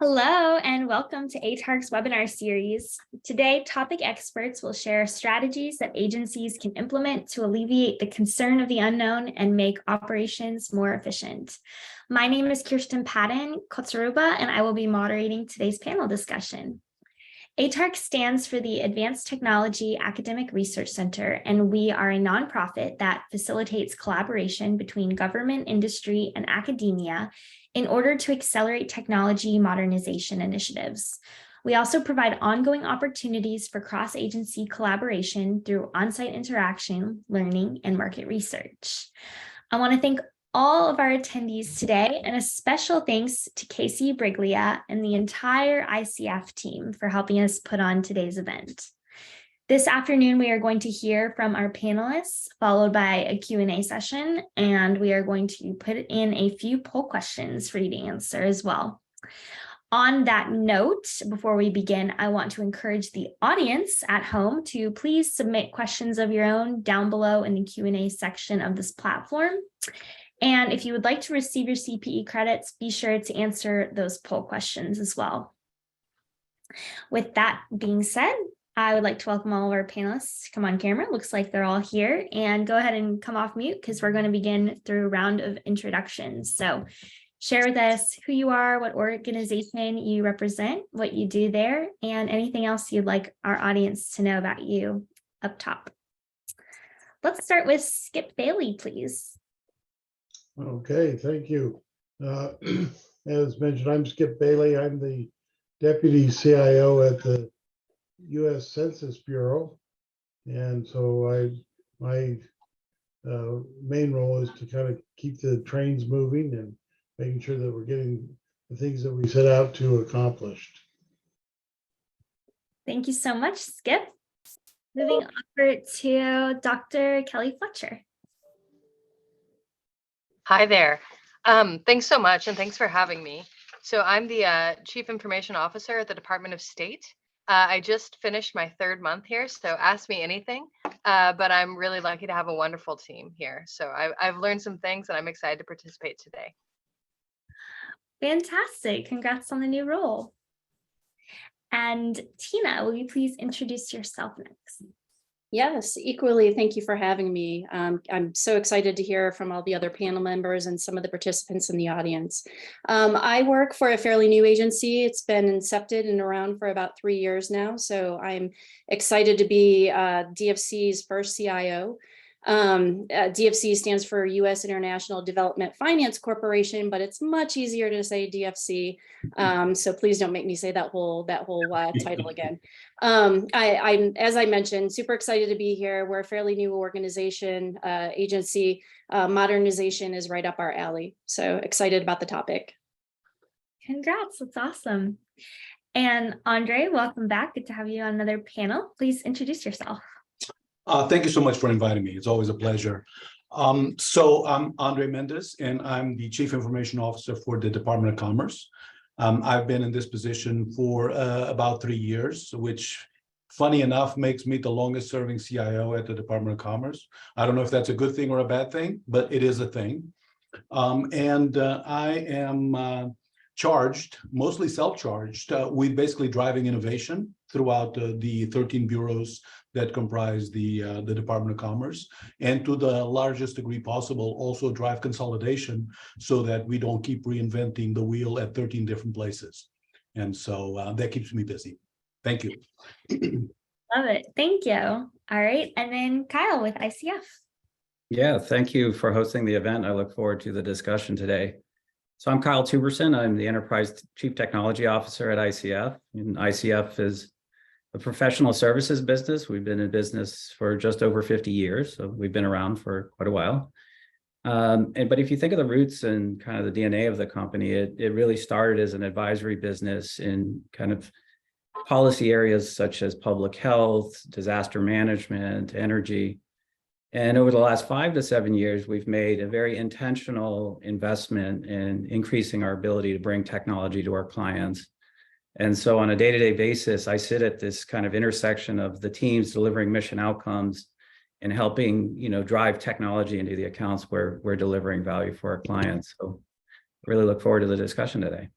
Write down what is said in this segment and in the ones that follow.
Hello and welcome to ATARC's webinar series. Today, topic experts will share strategies that agencies can implement to alleviate the concern of the unknown and make operations more efficient. My name is Kirsten Patton-Kotsaruba, and I will be moderating today's panel discussion. ATARC stands for the Advanced Technology Academic Research Center, and we are a nonprofit that facilitates collaboration between government, industry, and academia in order to accelerate technology modernization initiatives. We also provide ongoing opportunities for cross-agency collaboration through on-site interaction, learning, and market research. I want to thank all of our attendees today, and a special thanks to Casey Briglia and the entire ICF team for helping us put on today's event. This afternoon, we are going to hear from our panelists, followed by a Q&A session, and we are going to put in a few poll questions for you to answer as well. On that note, before we begin, I want to encourage the audience at home to please submit questions of your own down below in the Q&A section of this platform. And if you would like to receive your CPE credits, be sure to answer those poll questions as well. With that being said, I would like to welcome all of our panelists to come on camera. Looks like they're all here, and go ahead and come off mute because we're going to begin through a round of introductions. So share with us who you are, what organization you represent, what you do there, and anything else you'd like our audience to know about you up top. Let's start with Skip Bailey, please. Okay, thank you. As mentioned, I'm Skip Bailey. I'm the Deputy CIO at the U.S. Census Bureau. And so my main role is to kind of keep the trains moving and making sure that we're getting the things that we set out to accomplish. Thank you so much, Skip. Moving over to Dr. Kelly Fletcher. Hi there. Thanks so much, and thanks for having me. So I'm the Chief Information Officer at the Department of State. I just finished my third month here, so ask me anything, but I'm really lucky to have a wonderful team here. So I've learned some things, and I'm excited to participate today. Fantastic. Congrats on the new role. And Tina, will you please introduce yourself next? Yes, equally. Thank you for having me. I'm so excited to hear from all the other panel members and some of the participants in the audience. I work for a fairly new agency. It's been incepted and around for about 3 years now. So I'm excited to be DFC's first CIO. DFC stands for U.S. International Development Finance Corporation, but it's much easier to say DFC. So please don't make me say that whole title again. I'm, as I mentioned, super excited to be here. We're a fairly new organization, agency. Modernization is right up our alley. So excited about the topic. Congrats, that's awesome. And Andre, welcome back. Good to have you on another panel. Please introduce yourself. Thank you so much for inviting me. It's always a pleasure. So I'm Andre Mendez, and I'm the Chief Information Officer for the Department of Commerce. I've been in this position for about 3 years, which, funny enough, makes me the longest serving CIO at the Department of Commerce. I don't know if that's a good thing or a bad thing, but it is a thing. I am charged, mostly self-charged, with basically driving innovation throughout the 13 bureaus that comprise the Department of Commerce, and to the largest degree possible, also drive consolidation so that we don't keep reinventing the wheel at 13 different places. And so that keeps me busy. Thank you. Love it. Thank you. All right. And then Kyle with ICF. Yeah, thank you for hosting the event. I look forward to the discussion today. So I'm Kyle Tuberson. I'm the Enterprise Chief Technology Officer at ICF. And ICF is a professional services business. We've been in business for just over 50 years, so we've been around for quite a while. But if you think of the roots and kind of the DNA of the company, it really started as an advisory business in kind of policy areas such as public health, disaster management, energy. And over the last 5 to 7 years, we've made a very intentional investment in increasing our ability to bring technology to our clients. And so on a day-to-day basis, I sit at this kind of intersection of the teams delivering mission outcomes and helping, drive technology into the accounts where we're delivering value for our clients. So really look forward to the discussion today.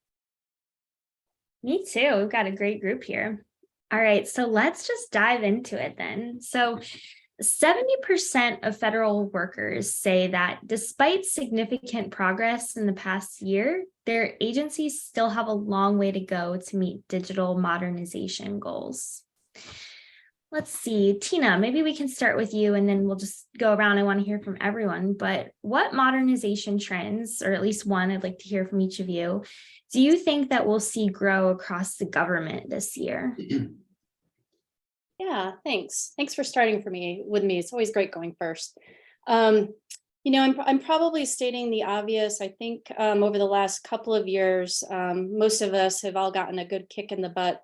Me too. We've got a great group here. All right, so let's just dive into it then. So 70% of federal workers say that despite significant progress in the past year, their agencies still have a long way to go to meet digital modernization goals. Let's see, Tina, maybe we can start with you and then we'll just go around. I want to hear from everyone, but what modernization trends, or at least one I'd like to hear from each of you, do you think that we'll see grow across the government this year? Yeah, thanks. Thanks for starting with me. It's always great going first. I'm probably stating the obvious. I think over the last couple of years, most of us have all gotten a good kick in the butt,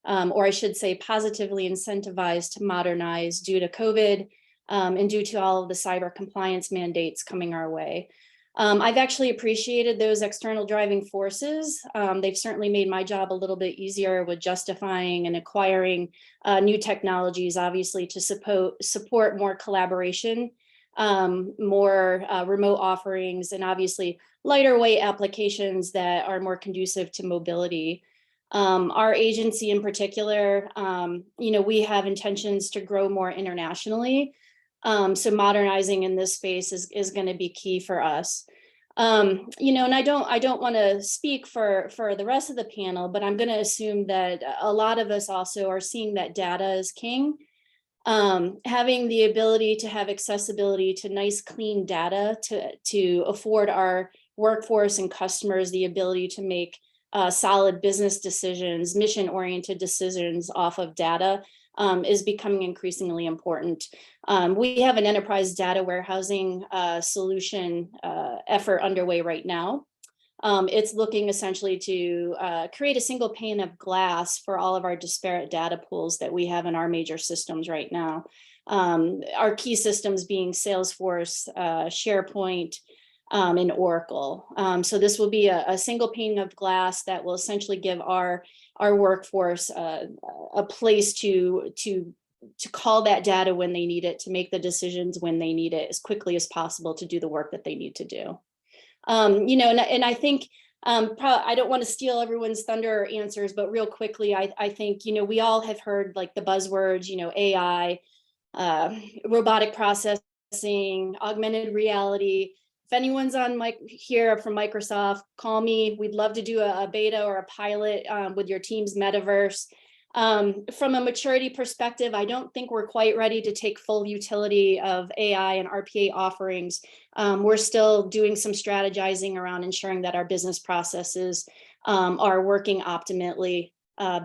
or I should say positively incentivized to modernize due to COVID and due to all of the cyber compliance mandates coming our way. I've actually appreciated those external driving forces. They've certainly made my job a little bit easier with justifying and acquiring new technologies, obviously to support more collaboration, more remote offerings, and obviously lighter weight applications that are more conducive to mobility. Our agency in particular, we have intentions to grow more internationally. So modernizing in this space is going to be key for us. And I don't want to speak for the rest of the panel, but I'm going to assume that a lot of us also are seeing that data is king. Having the ability to have accessibility to nice, clean data to afford our workforce and customers the ability to make solid business decisions, mission-oriented decisions off of data is becoming increasingly important. We have an enterprise data warehousing solution effort underway right now. It's looking essentially to create a single pane of glass for all of our disparate data pools that we have in our major systems right now. Our key systems being Salesforce, SharePoint, and Oracle. So this will be a single pane of glass that will essentially give our workforce a place to call that data when they need it, to make the decisions when they need it as quickly as possible to do the work that they need to do. And I think I don't want to steal everyone's thunder or answers, but real quickly, I think, we all have heard like the buzzwords, AI, robotic processing, augmented reality. If anyone's on here from Microsoft, call me. We'd love to do a beta or a pilot with your team's metaverse. From a maturity perspective, I don't think we're quite ready to take full utility of AI and RPA offerings. We're still doing some strategizing around ensuring that our business processes are working optimally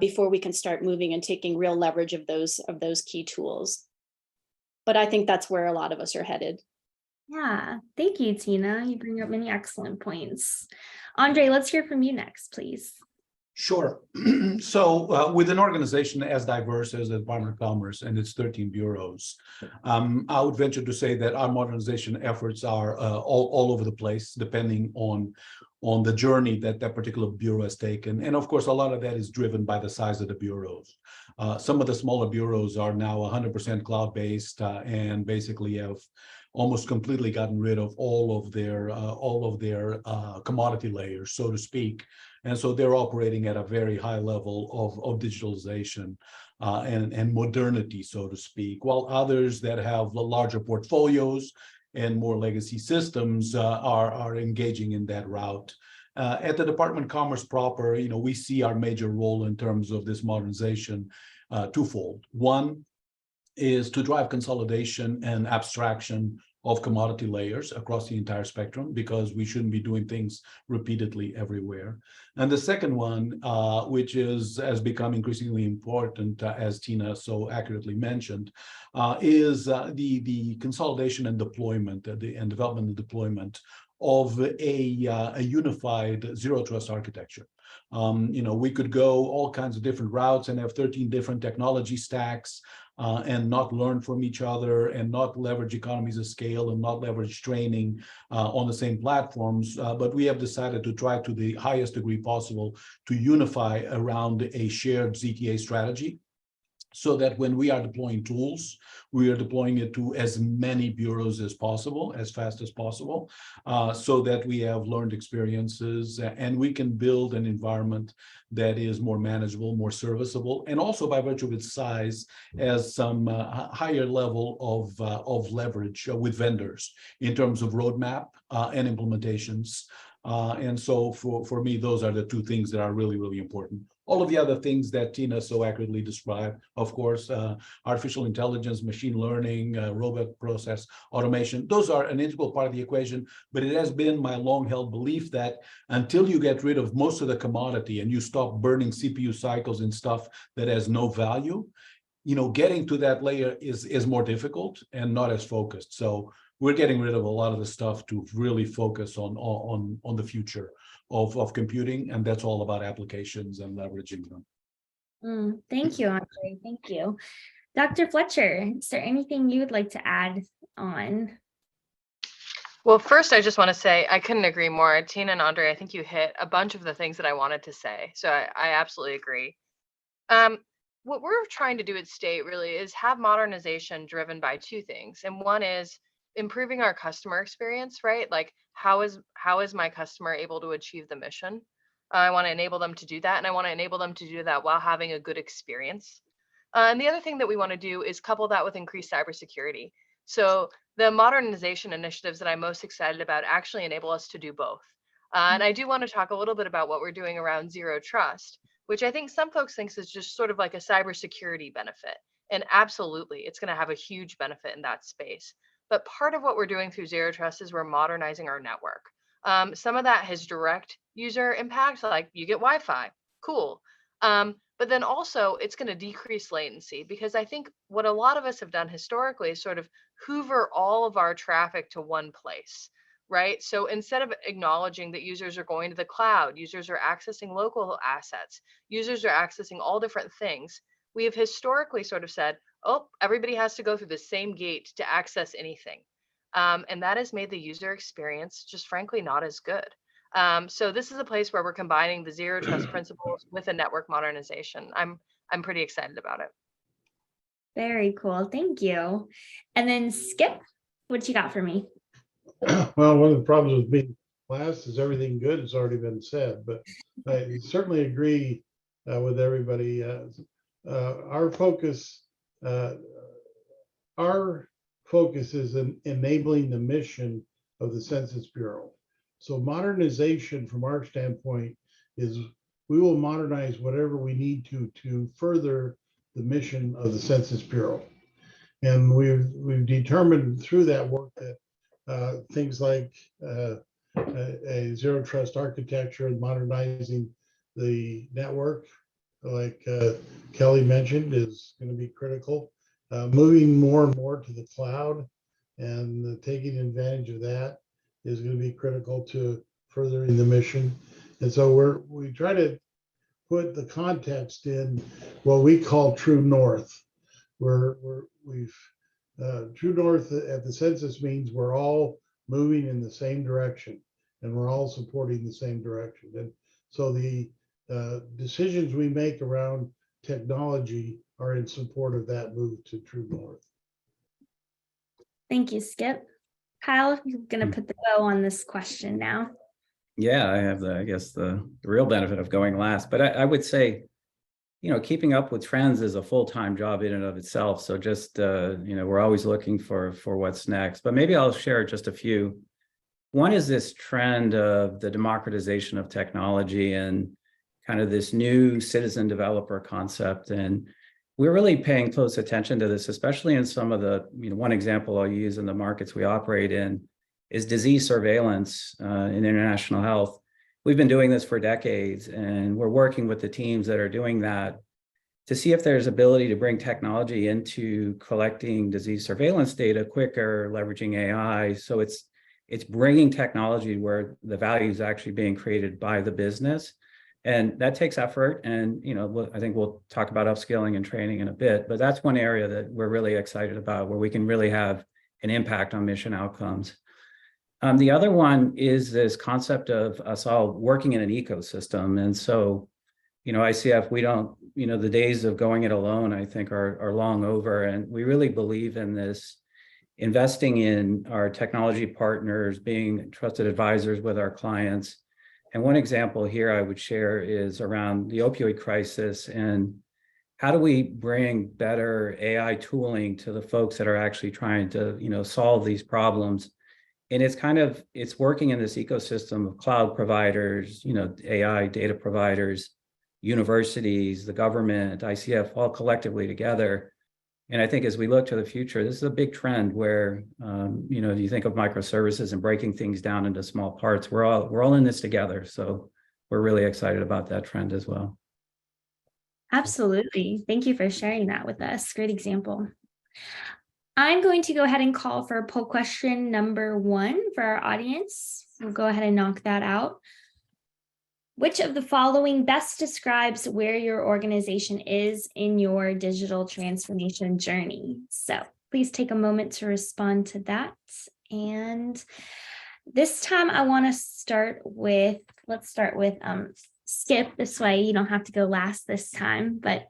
before we can start moving and taking real leverage of those key tools. But I think that's where a lot of us are headed. Yeah, thank you, Tina. You bring up many excellent points. Andre, let's hear from you next, please. Sure. So with an organization as diverse as the Department of Commerce and its 13 bureaus, I would venture to say that our modernization efforts are all over the place, depending on the journey that particular bureau has taken. And of course, a lot of that is driven by the size of the bureaus. Some of the smaller bureaus are now 100% cloud-based and basically have almost completely gotten rid of all of their commodity layers, so to speak. And so they're operating at a very high level of digitalization and modernity, so to speak, while others that have larger portfolios and more legacy systems are engaging in that route. At the Department of Commerce proper, we see our major role in terms of this modernization twofold. One is to drive consolidation and abstraction of commodity layers across the entire spectrum, because we shouldn't be doing things repeatedly everywhere. And the second one, which has become increasingly important, as Tina so accurately mentioned, is the consolidation and deployment and development and deployment of a unified zero trust architecture. We could go all kinds of different routes and have 13 different technology stacks and not learn from each other and not leverage economies of scale and not leverage training on the same platforms. But we have decided to try to the highest degree possible to unify around a shared ZTA strategy so that when we are deploying tools, we are deploying it to as many bureaus as possible, as fast as possible, so that we have learned experiences and we can build an environment that is more manageable, more serviceable, and also by virtue of its size, has some higher level of leverage with vendors in terms of roadmap and implementations. And so for me, those are the two things that are really, really important. All of the other things that Tina so accurately described, of course, artificial intelligence, machine learning, robot process automation, those are an integral part of the equation. But it has been my long-held belief that until you get rid of most of the commodity and you stop burning CPU cycles and stuff that has no value, getting to that layer is more difficult and not as focused. So we're getting rid of a lot of the stuff to really focus on the future of computing, and that's all about applications and leveraging them. Thank you, Andre. Thank you. Dr. Fletcher, is there anything you would like to add on? Well, first, I just want to say I couldn't agree more. Tina and Andre, I think you hit a bunch of the things that I wanted to say. So I absolutely agree. What we're trying to do at State really is have modernization driven by two things. And one is improving our customer experience, right? Like how is my customer able to achieve the mission? I want to enable them to do that. And I want to enable them to do that while having a good experience. And the other thing that we want to do is couple that with increased cybersecurity. So the modernization initiatives that I'm most excited about actually enable us to do both. And I do want to talk a little bit about what we're doing around zero trust, which I think some folks think is just sort of like a cybersecurity benefit. And absolutely, it's going to have a huge benefit in that space. But part of what we're doing through zero trust is we're modernizing our network. Some of that has direct user impact, like you get Wi-Fi, cool. But then also it's going to decrease latency, because I think what a lot of us have done historically is sort of hoover all of our traffic to one place, right? So instead of acknowledging that users are going to the cloud, users are accessing local assets, users are accessing all different things, we have historically sort of said, oh, everybody has to go through the same gate to access anything. And that has made the user experience just frankly not as good. So this is a place where we're combining the zero trust principles with a network modernization. I'm pretty excited about it. Very cool. Thank you. And then Skip, what you got for me? Well, one of the problems with being last is everything good has already been said, but I certainly agree with everybody. Our focus is in enabling the mission of the Census Bureau. So modernization from our standpoint is we will modernize whatever we need to further the mission of the Census Bureau. And we've determined through that work that things like a zero trust architecture and modernizing the network, like Kelly mentioned, is going to be critical. Moving more and more to the cloud and taking advantage of that is going to be critical to furthering the mission. And so we try to put the context in what we call true north, where true north at the census means we're all moving in the same direction and we're all supporting the same direction. And so the decisions we make around technology are in support of that move to true north. Thank you, Skip. Kyle, you're going to put the bow on this question now. Yeah, I have I guess the real benefit of going last, but I would say, keeping up with trends is a full-time job in and of itself. So just, we're always looking for what's next, but maybe I'll share just a few. One is this trend of the democratization of technology and kind of this new citizen developer concept. And we're really paying close attention to this, especially in some of the, one example I'll use in the markets we operate in is disease surveillance in international health. We've been doing this for decades, and we're working with the teams that are doing that to see if there's ability to bring technology into collecting disease surveillance data quicker, leveraging AI. So it's bringing technology where the value is actually being created by the business. And that takes effort. And, I think we'll talk about upskilling and training in a bit, but that's one area that we're really excited about where we can really have an impact on mission outcomes. The other one is this concept of us all working in an ecosystem. And so ICF, we don't, the days of going it alone, I think are long over. And we really believe in this, investing in our technology partners, being trusted advisors with our clients. And one example here I would share is around the opioid crisis, and how do we bring better AI tooling to the folks that are actually trying to, solve these problems? And it's working in this ecosystem of cloud providers, AI data providers, universities, the government, ICF, all collectively together. And I think as we look to the future, this is a big trend where, you think of microservices and breaking things down into small parts. We're all in this together. So we're really excited about that trend as well. Absolutely. Thank you for sharing that with us. Great example. I'm going to go ahead and call for poll question number 1 for our audience. We'll go ahead and knock that out. Which of the following best describes where your organization is in your digital transformation journey? So please take a moment to respond to that. And this time I want to let's start with Skip. This way you don't have to go last this time, but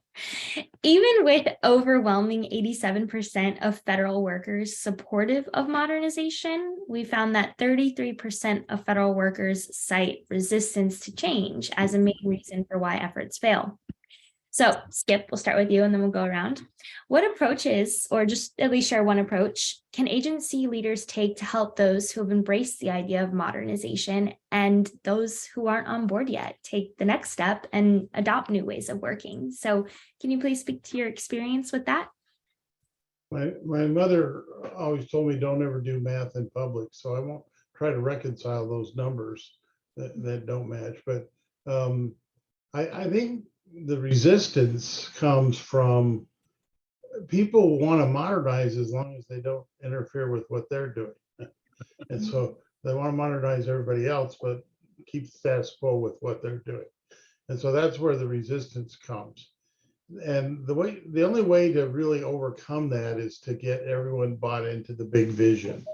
even with overwhelming 87% of federal workers supportive of modernization, we found that 33% of federal workers cite resistance to change as a main reason for why efforts fail. So Skip, we'll start with you and then we'll go around. What approaches, or just at least share one approach, can agency leaders take to help those who have embraced the idea of modernization and those who aren't on board yet take the next step and adopt new ways of working? So can you please speak to your experience with that? My mother always told me don't ever do math in public, so I won't try to reconcile those numbers that don't match. But I think the resistance comes from people want to modernize as long as they don't interfere with what they're doing. And so they want to modernize everybody else, but keep the status quo with what they're doing. And so that's where the resistance comes. And the only way to really overcome that is to get everyone bought into the big vision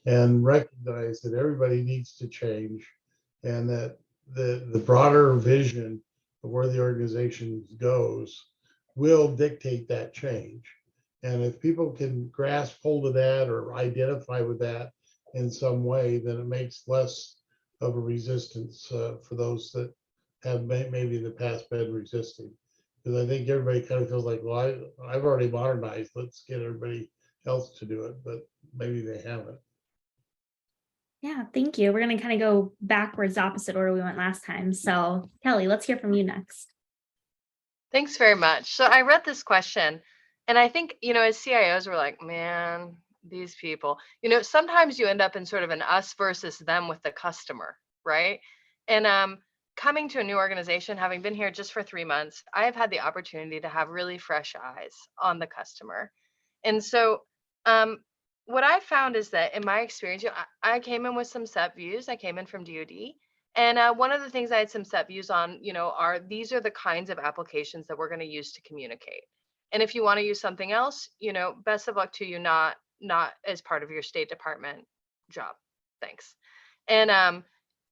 and recognize that everybody needs to change, and that the broader vision of where the organization goes will dictate that change. And if people can grasp hold of that or identify with that in some way, then it makes less of a resistance for those that have maybe in the past been resisting. Because I think everybody kind of feels like, well, I've already modernized, let's get everybody else to do it, but maybe they haven't. Yeah, thank you. We're going to kind of go backwards, opposite order we went last time. So Kelly, let's hear from you next. Thanks very much. So I read this question, and I think, as CIOs, we're like, man, these people, sometimes you end up in sort of an us versus them with the customer, right? And coming to a new organization, having been here just for 3 months, I have had the opportunity to have really fresh eyes on the customer. And so what I found is that in my experience, I came in with some set views. I came in from DoD. And one of the things I had some set views on, are these are the kinds of applications that we're going to use to communicate. And if you want to use something else, best of luck to you, not as part of your State Department job. Thanks. And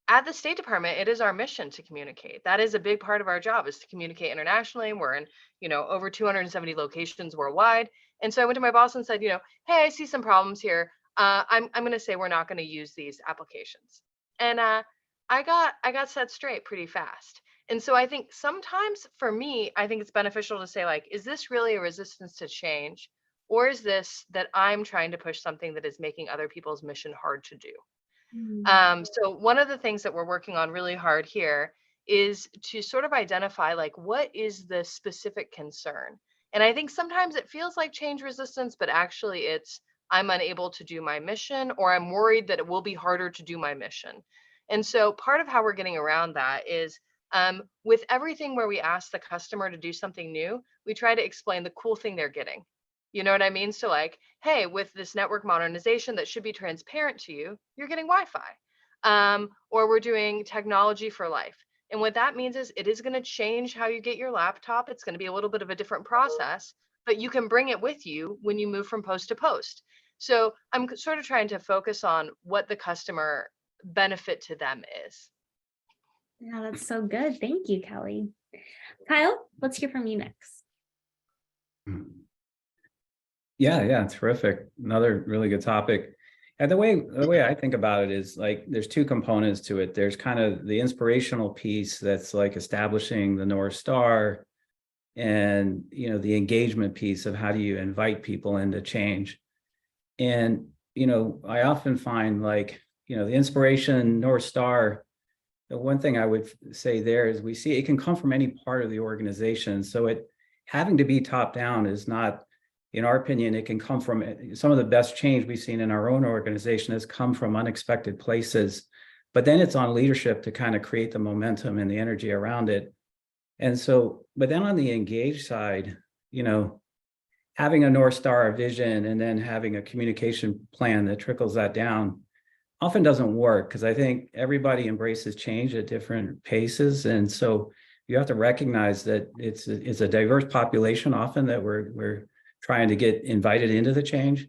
at the State Department, it is our mission to communicate. That is a big part of our job, is to communicate internationally. We're in, over 270 locations worldwide. And so I went to my boss and said, hey, I see some problems here. I'm going to say we're not going to use these applications. And I got set straight pretty fast. And so I think sometimes for me, I think it's beneficial to say, like, is this really a resistance to change? Or is this that I'm trying to push something that is making other people's mission hard to do? So one of the things that we're working on really hard here is to sort of identify, like, what is the specific concern? And I think sometimes it feels like change resistance, but actually it's I'm unable to do my mission, or I'm worried that it will be harder to do my mission. And so part of how we're getting around that is with everything where we ask the customer to do something new, we try to explain the cool thing they're getting. You know what I mean? So like, hey, with this network modernization that should be transparent to you, you're getting Wi-Fi. Or we're doing technology for life. And what that means is it is going to change how you get your laptop. It's going to be a little bit of a different process, but you can bring it with you when you move from post to post. So I'm sort of trying to focus on what the customer benefit to them is. Yeah, that's so good. Thank you, Kelly. Kyle, let's hear from you next. Yeah, terrific. Another really good topic. And the way I think about it is like there's two components to it. There's kind of the inspirational piece that's like establishing the North Star, and the engagement piece of how do you invite people into change. And I often find like the inspiration North Star. The one thing I would say there is we see it can come from any part of the organization. So it having to be top down is not, in our opinion, it can come from some of the best change we've seen in our own organization has come from unexpected places. But then it's on leadership to kind of create the momentum and the energy around it. And so, but then on the engaged side, having a North Star vision and then having a communication plan that trickles that down often doesn't work, because I think everybody embraces change at different paces. And so you have to recognize that it's a diverse population often that we're trying to get invited into the change.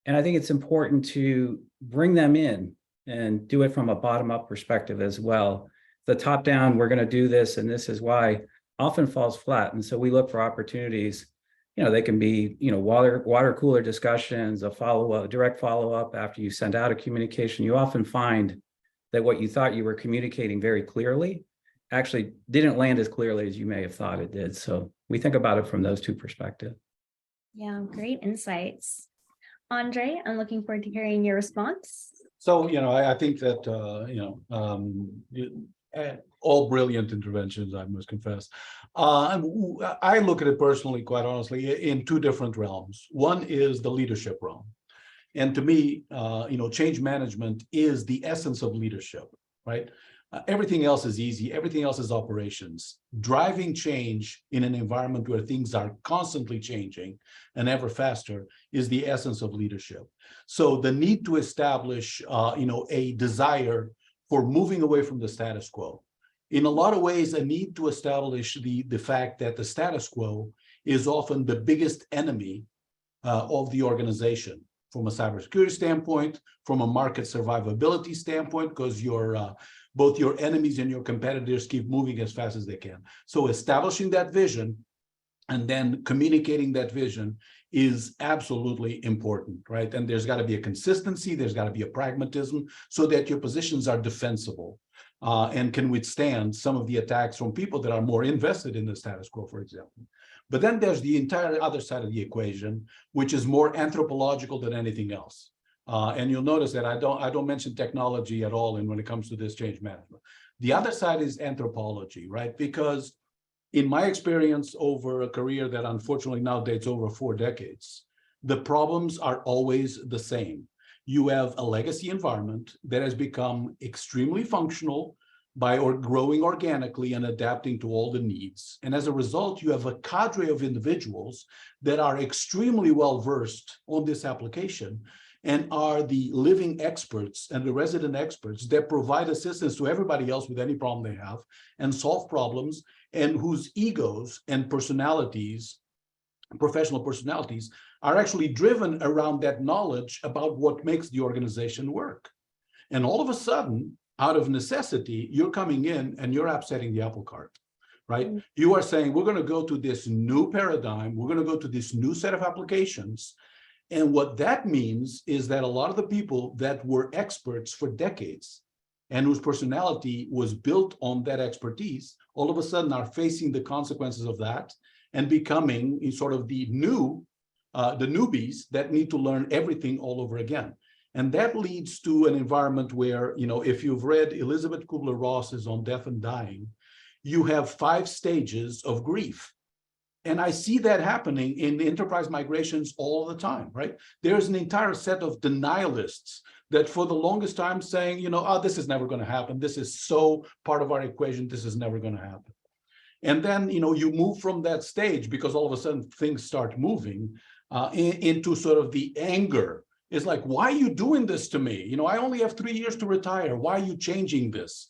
And I think it's important to bring them in and do it from a bottom-up perspective as well. The top-down, we're going to do this and this is why, often falls flat. And so we look for opportunities. They can be, water cooler discussions, a direct follow-up after you send out a communication. You often find that what you thought you were communicating very clearly actually didn't land as clearly as you may have thought it did. So we think about it from those two perspectives. Yeah, great insights. Andre, I'm looking forward to hearing your response. So, I think that, all brilliant interventions, I must confess. I look at it personally, quite honestly, in two different realms. One is the leadership realm. And to me, change management is the essence of leadership, right? Everything else is easy. Everything else is operations. Driving change in an environment where things are constantly changing and ever faster is the essence of leadership. So the need to establish, a desire for moving away from the status quo. In a lot of ways, a need to establish the fact that the status quo is often the biggest enemy of the organization from a cybersecurity standpoint, from a market survivability standpoint, because both your enemies and your competitors keep moving as fast as they can. So establishing that vision and then communicating that vision is absolutely important, right? And there's got to be a consistency, there's got to be a pragmatism so that your positions are defensible and can withstand some of the attacks from people that are more invested in the status quo, for example. But then there's the entire other side of the equation, which is more anthropological than anything else. And you'll notice that I don't mention technology at all when it comes to this change management. The other side is anthropology, right? Because in my experience over a career that unfortunately now dates over 4 decades, the problems are always the same. You have a legacy environment that has become extremely functional by growing organically and adapting to all the needs. And as a result, you have a cadre of individuals that are extremely well versed on this application and are the living experts and the resident experts that provide assistance to everybody else with any problem they have and solve problems, and whose egos and personalities, professional personalities, are actually driven around that knowledge about what makes the organization work. And all of a sudden, out of necessity, you're coming in and you're upsetting the apple cart, right? Mm-hmm. You are saying, we're going to go to this new paradigm, we're going to go to this new set of applications. And what that means is that a lot of the people that were experts for decades and whose personality was built on that expertise, all of a sudden are facing the consequences of that and becoming sort of the newbies that need to learn everything all over again. And that leads to an environment where, if you've read Elizabeth Kubler-Ross's On Death and Dying, you have 5 stages of grief. And I see that happening in enterprise migrations all the time, right? There's an entire set of denialists that for the longest time saying, this is never going to happen. This is so part of our equation. This is never going to happen. And then, you move from that stage because all of a sudden things start moving into sort of the anger. It's like, why are you doing this to me? I only have 3 years to retire. Why are you changing this?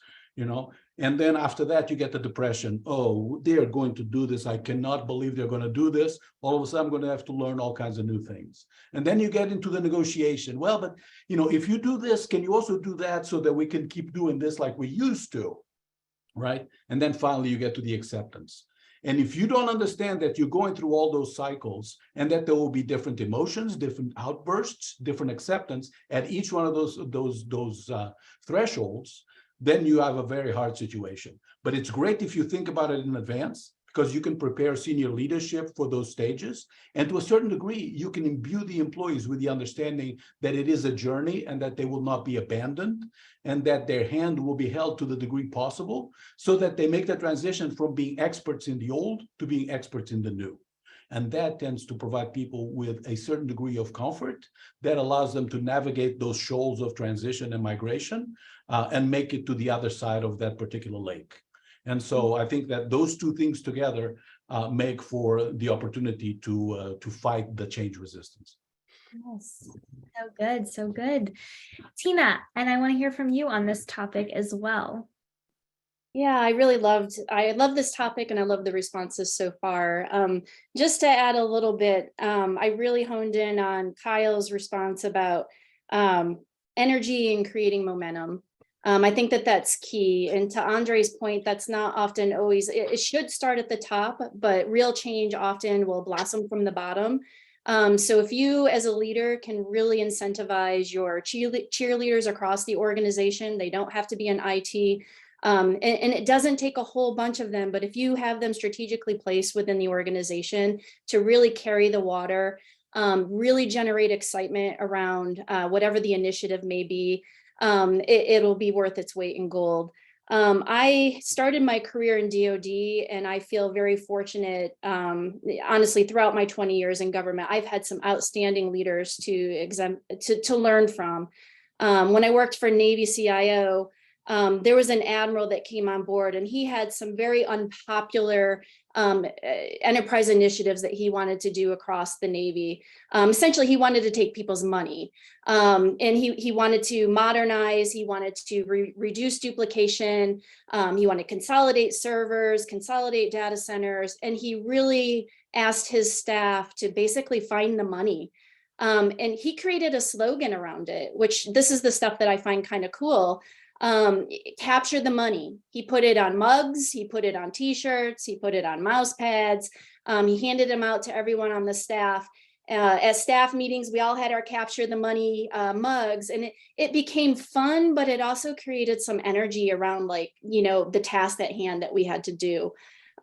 And then after that, you get the depression. Oh, they are going to do this. I cannot believe they're going to do this. All of a sudden, I'm going to have to learn all kinds of new things. And then you get into the negotiation. Well, but, if you do this, can you also do that so that we can keep doing this like we used to? Right? And then finally, you get to the acceptance. And if you don't understand that you're going through all those cycles and that there will be different emotions, different outbursts, different acceptance at each one of those thresholds, then you have a very hard situation. But it's great if you think about it in advance, because you can prepare senior leadership for those stages. And to a certain degree, you can imbue the employees with the understanding that it is a journey and that they will not be abandoned and that their hand will be held to the degree possible so that they make the transition from being experts in the old to being experts in the new. And that tends to provide people with a certain degree of comfort that allows them to navigate those shoals of transition and migration and make it to the other side of that particular lake. And so I think that those two things together make for the opportunity to fight the change resistance. Yes, so good, so good. Tina, and I want to hear from you on this topic as well. Yeah, I love this topic and I love the responses so far. Just to add a little bit, I really honed in on Kyle's response about energy and creating momentum. I think that that's key. And to Andre's point, that's not often always, it should start at the top, but real change often will blossom from the bottom. So if you as a leader can really incentivize your cheerleaders across the organization, they don't have to be in IT. And it doesn't take a whole bunch of them, but if you have them strategically placed within the organization to really carry the water, really generate excitement around whatever the initiative may be, it'll be worth its weight in gold. I started my career in DoD and I feel very fortunate, honestly, throughout my 20 years in government, I've had some outstanding leaders to learn from. When I worked for Navy CIO, there was an admiral that came on board and he had some very unpopular enterprise initiatives that he wanted to do across the Navy. Essentially, he wanted to take people's money and he wanted to modernize. He wanted to reduce duplication. He wanted to consolidate servers, consolidate data centers, and he really asked his staff to basically find the money. And he created a slogan around it, which this is the stuff that I find kind of cool. Capture the money. He put it on mugs, he put it on t-shirts, he put it on mouse pads. He handed them out to everyone on the staff. At staff meetings, we all had our capture the money mugs, and it became fun, but it also created some energy around, like, the task at hand that we had to do.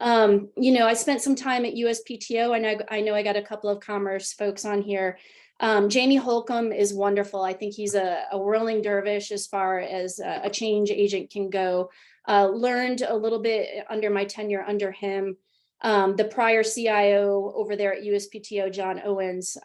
I spent some time at USPTO, and I know I got a couple of commerce folks on here. Jamie Holcomb is wonderful. I think he's a whirling dervish as far as a change agent can go. Learned a little bit under my tenure under him. The prior CIO over there at USPTO, John Owens,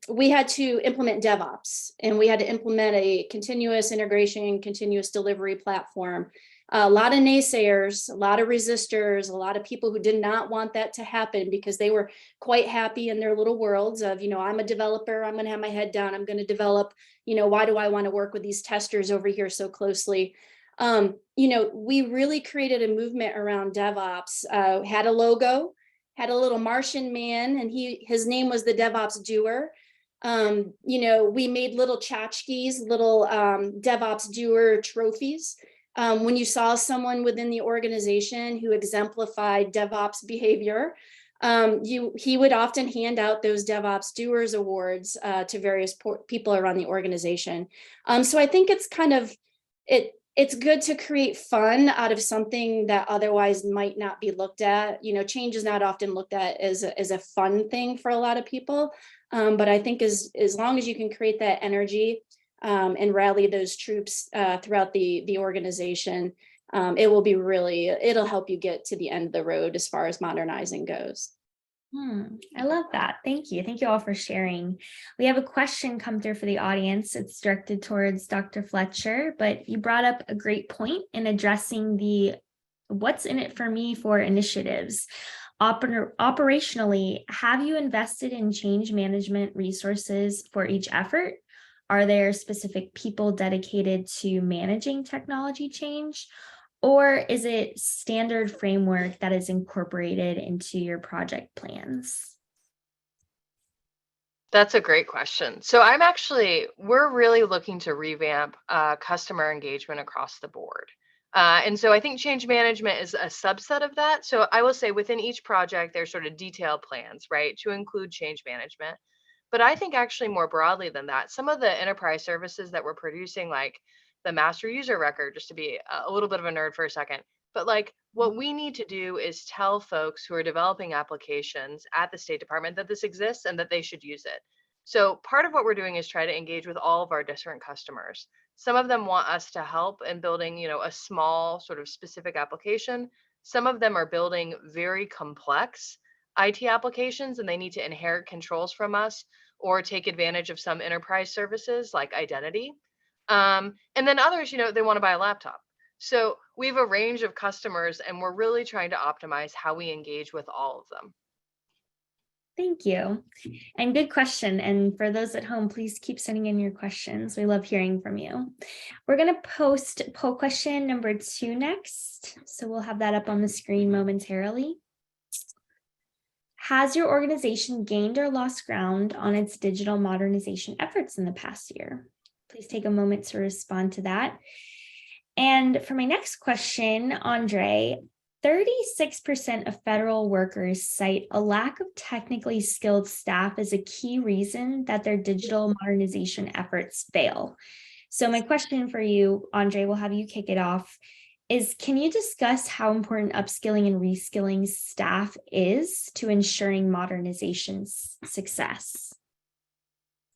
we had to implement DevOps, and we had to implement a continuous integration, continuous delivery platform. A lot of naysayers, a lot of resistors, a lot of people who did not want that to happen because they were quite happy in their little worlds of, I'm a developer, I'm going to have my head down, I'm going to develop, why do I want to work with these testers over here so closely? We really created a movement around DevOps, had a logo, had a little Martian man, and his name was the DevOps doer. We made little tchotchkes, little DevOps doer trophies. When you saw someone within the organization who exemplified DevOps behavior, he would often hand out those DevOps Doers Awards to various people around the organization. So I think it's it's good to create fun out of something that otherwise might not be looked at. Change is not often looked at as a fun thing for a lot of people. But I think as long as you can create that energy and rally those troops throughout the organization, it'll help you get to the end of the road as far as modernizing goes. I love that. Thank you. Thank you all for sharing. We have a question come through for the audience. It's directed towards Dr. Fletcher, but you brought up a great point in addressing the what's in it for me for initiatives. Operationally, have you invested in change management resources for each effort? Are there specific people dedicated to managing technology change? Or is it standard framework that is incorporated into your project plans? That's a great question. So we're really looking to revamp customer engagement across the board. And so I think change management is a subset of that. So I will say within each project, there's sort of detailed plans, right, to include change management. But I think actually more broadly than that, some of the enterprise services that we're producing, like the master user record, just to be a little bit of a nerd for a second, but like what we need to do is tell folks who are developing applications at the State Department that this exists and that they should use it. So part of what we're doing is try to engage with all of our different customers. Some of them want us to help in building, a small sort of specific application. Some of them are building very complex IT applications and they need to inherit controls from us or take advantage of some enterprise services like identity. And then others, they want to buy a laptop. So we have a range of customers and we're really trying to optimize how we engage with all of them. Thank you. And good question. And for those at home, please keep sending in your questions. We love hearing from you. We're going to post poll question number 2 next. So we'll have that up on the screen momentarily. Has your organization gained or lost ground on its digital modernization efforts in the past year? Please take a moment to respond to that. And for my next question, Andre, 36% of federal workers cite a lack of technically skilled staff as a key reason that their digital modernization efforts fail. So my question for you, Andre, we'll have you kick it off, is can you discuss how important upskilling and reskilling staff is to ensuring modernization's success?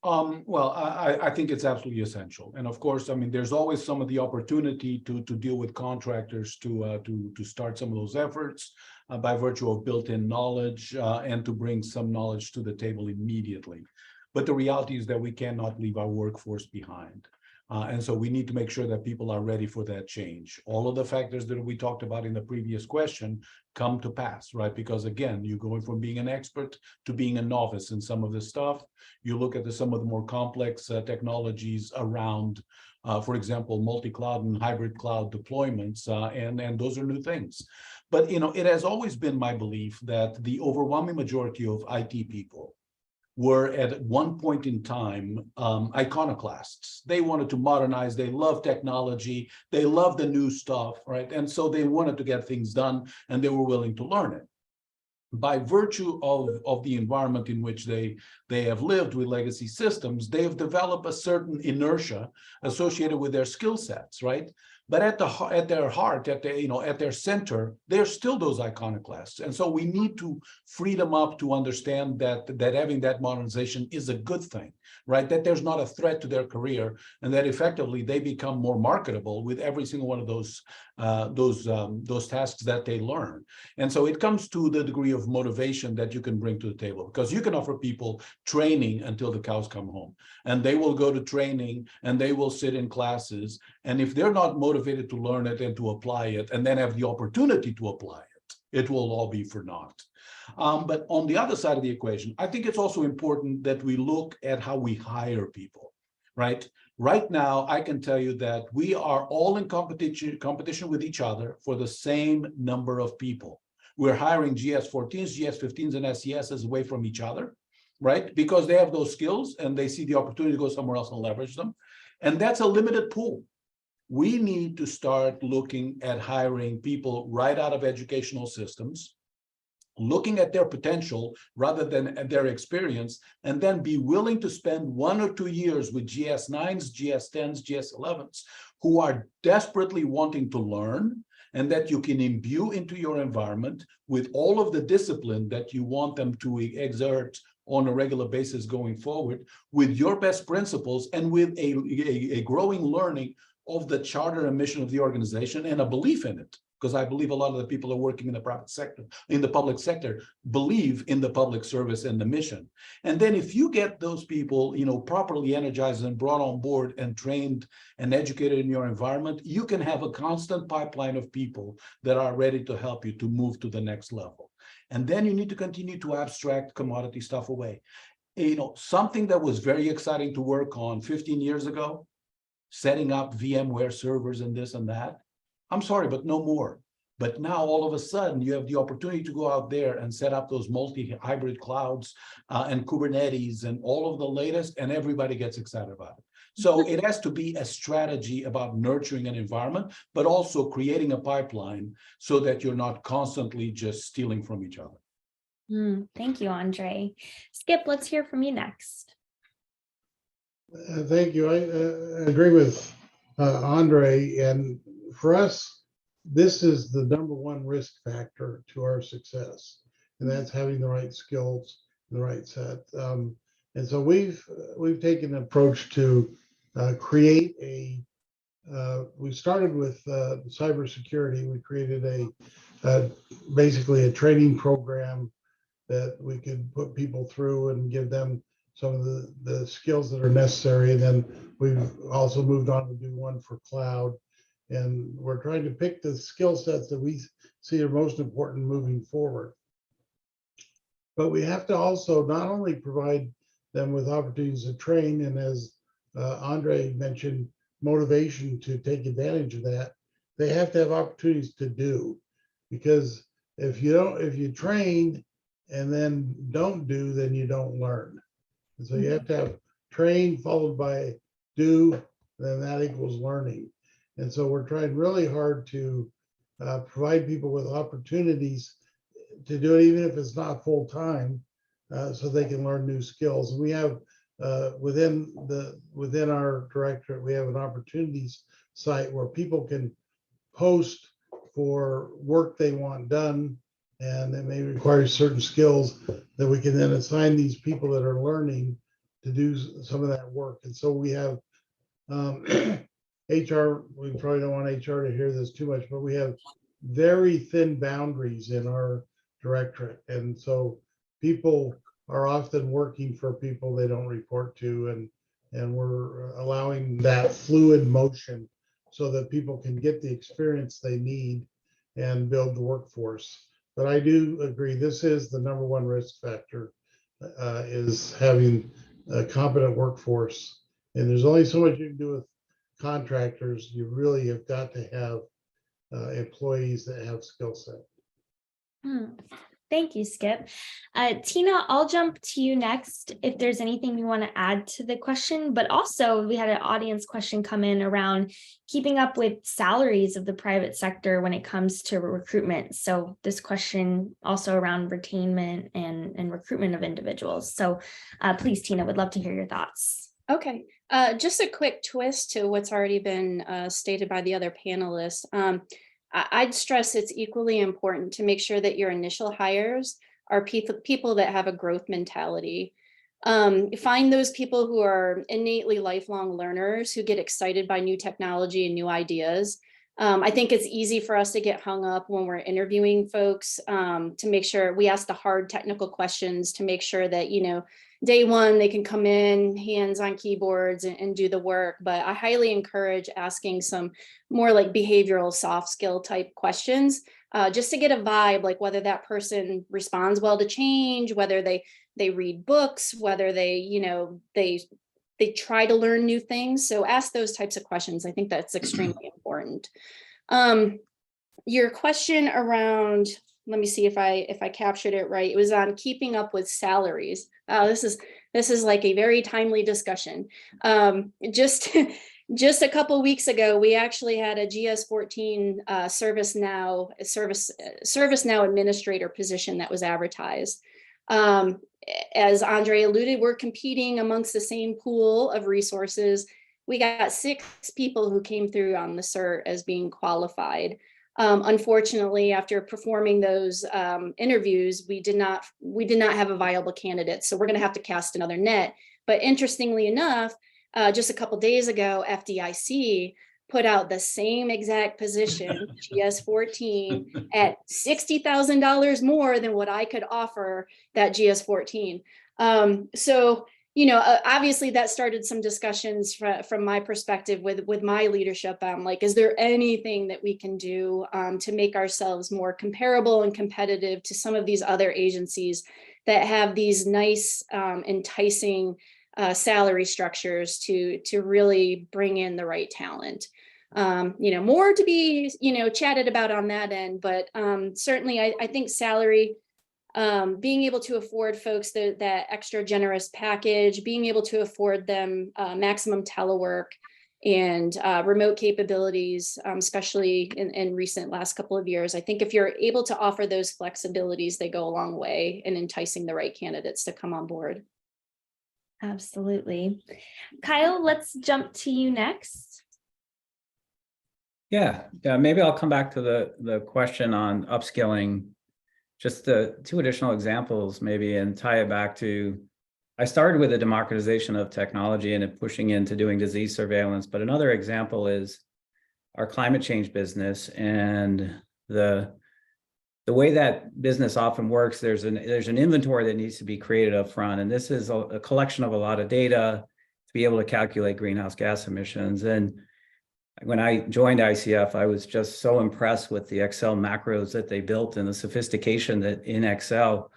Well, I think it's absolutely essential. And of course, I mean, there's always some of the opportunity to deal with contractors to start some of those efforts by virtue of built-in knowledge and to bring some knowledge to the table immediately. But the reality is that we cannot leave our workforce behind. And so we need to make sure that people are ready for that change. All of the factors that we talked about in the previous question come to pass, right? Because again, you're going from being an expert to being a novice in some of this stuff. You look at some of the more complex technologies around, for example, multi-cloud and hybrid cloud deployments, and those are new things. But it has always been my belief that the overwhelming majority of IT people were at one point in time iconoclasts. They wanted to modernize, they love technology, they love the new stuff, right? And so they wanted to get things done and they were willing to learn it. By virtue of the environment in which they have lived with legacy systems, they have developed a certain inertia associated with their skill sets, right? But at their heart, at their center, they're still those iconoclasts. And so we need to free them up to understand that having that modernization is a good thing, right? That there's not a threat to their career, and that effectively they become more marketable with every single one of those tasks that they learn. And so it comes to the degree of motivation that you can bring to the table, because you can offer people training until the cows come home, and they will go to training and they will sit in classes. And if they're not motivated to learn it and to apply it and then have the opportunity to apply it, it will all be for naught. But on the other side of the equation, I think it's also important that we look at how we hire people, right? Right now, I can tell you that we are all in competition with each other for the same number of people. We're hiring GS-14s, GS-15s, and SESs away from each other, right? Because they have those skills and they see the opportunity to go somewhere else and leverage them. And that's a limited pool. We need to start looking at hiring people right out of educational systems, looking at their potential rather than at their experience, and then be willing to spend 1 or 2 years with GS-9s, GS-10s, GS-11s, who are desperately wanting to learn, and that you can imbue into your environment with all of the discipline that you want them to exert on a regular basis going forward, with your best principles and with a growing learning of the charter and mission of the organization and a belief in it. Because I believe a lot of the people who are working in the private sector, in the public sector, believe in the public service and the mission. And then if you get those people, properly energized and brought on board and trained and educated in your environment, you can have a constant pipeline of people that are ready to help you to move to the next level. And then you need to continue to abstract commodity stuff away. Something that was very exciting to work on 15 years ago, setting up VMware servers and this and that, I'm sorry, but no more. But now all of a sudden you have the opportunity to go out there and set up those multi-hybrid clouds and Kubernetes and all of the latest, and everybody gets excited about it. So it has to be a strategy about nurturing an environment, but also creating a pipeline so that you're not constantly just stealing from each other. Thank you, Andre. Skip, let's hear from you next. Thank you. I agree with Andre. And for us, this is the number one risk factor to our success, and that's having the right skills, the right set. And so we've taken an approach to create a. We started with cybersecurity. We created basically a training program that we could put people through and give them some of the skills that are necessary. And then we've also moved on to do one for cloud. And we're trying to pick the skill sets that we see are most important moving forward. But we have to also not only provide them with opportunities to train, and as Andre mentioned, motivation to take advantage of that, they have to have opportunities to do. Because if you train and then don't do, then you don't learn. And so you have to have train followed by do, then that equals learning. And so we're trying really hard to provide people with opportunities to do it, even if it's not full time, so they can learn new skills. And we have within our directorate, we have an opportunities site where people can post for work they want done, and it may require certain skills that we can then assign these people that are learning to do some of that work. And so we have HR, we probably don't want HR to hear this too much, but we have very thin boundaries in our directorate. And so people are often working for people they don't report to, and we're allowing that fluid motion so that people can get the experience they need and build the workforce. But I do agree, this is the number one risk factor, is having a competent workforce. And there's only so much you can do with contractors. You really have got to have employees that have skill set. Thank you, Skip. Tina, I'll jump to you next if there's anything you want to add to the question, but also we had an audience question come in around keeping up with salaries of the private sector when it comes to recruitment. So this question also around retainment and recruitment of individuals. So please, Tina, would love to hear your thoughts. Okay, just a quick twist to what's already been stated by the other panelists. I'd stress it's equally important to make sure that your initial hires are people that have a growth mentality. Find those people who are innately lifelong learners, who get excited by new technology and new ideas. I think it's easy for us to get hung up when we're interviewing folks, to make sure we ask the hard technical questions to make sure that, day one, they can come in, hands on keyboards and do the work. But I highly encourage asking some more like behavioral soft skill type questions, just to get a vibe, like whether that person responds well to change, whether they read books, whether they try to learn new things. So ask those types of questions. I think that's extremely important. Your question around, let me see if I captured it right. It was on keeping up with salaries. This is like a very timely discussion. Just a couple weeks ago, we actually had a GS14 ServiceNow administrator position that was advertised. As Andre alluded, we're competing amongst the same pool of resources. We got 6 people who came through on the cert as being qualified. Unfortunately, after performing those interviews, we did not have a viable candidate. So we're going to have to cast another net. But interestingly enough, just a couple days ago, FDIC put out the same exact position, GS14, at $60,000 more than what I could offer that GS14. So, obviously that started some discussions from my perspective with my leadership. Like, is there anything that we can do to make ourselves more comparable and competitive to some of these other agencies that have these nice, enticing salary structures to really bring in the right talent? More to be, chatted about on that end, but certainly I think salary being able to afford folks that extra generous package, being able to afford them maximum telework and remote capabilities, especially in recent last couple of years. I think if you're able to offer those flexibilities, they go a long way in enticing the right candidates to come on board. Absolutely. Kyle, let's jump to you next. Yeah, maybe I'll come back to the question on upskilling, just the two additional examples maybe, and tie it back to, I started with the democratization of technology and it pushing into doing disease surveillance, but another example is our climate change business and the way that business often works. There's an inventory that needs to be created up front, and this is a collection of a lot of data to be able to calculate greenhouse gas emissions. And when I joined ICF, I was just so impressed with the Excel macros that they built and the sophistication that in Excel.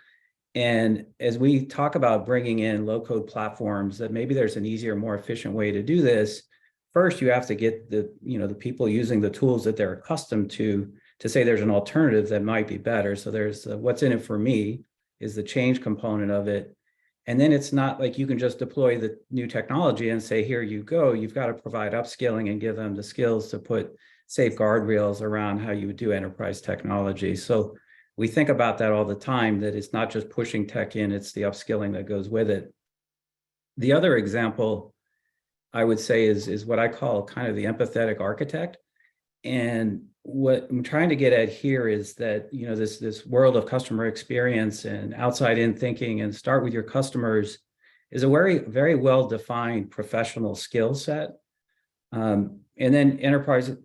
And as we talk about bringing in low-code platforms, that maybe there's an easier, more efficient way to do this. First, you have to get the people using the tools that they're accustomed to say there's an alternative that might be better. So there's what's in it for me is the change component of it. And then it's not like you can just deploy the new technology and say, here you go. You've got to provide upskilling and give them the skills to put safe guardrails around how you would do enterprise technology. So we think about that all the time, that it's not just pushing tech in, it's the upskilling that goes with it. The other example I would say is what I call kind of the empathetic architect. And what I'm trying to get at here is that, this world of customer experience and outside in thinking and start with your customers is a very, very well-defined professional skill set. And then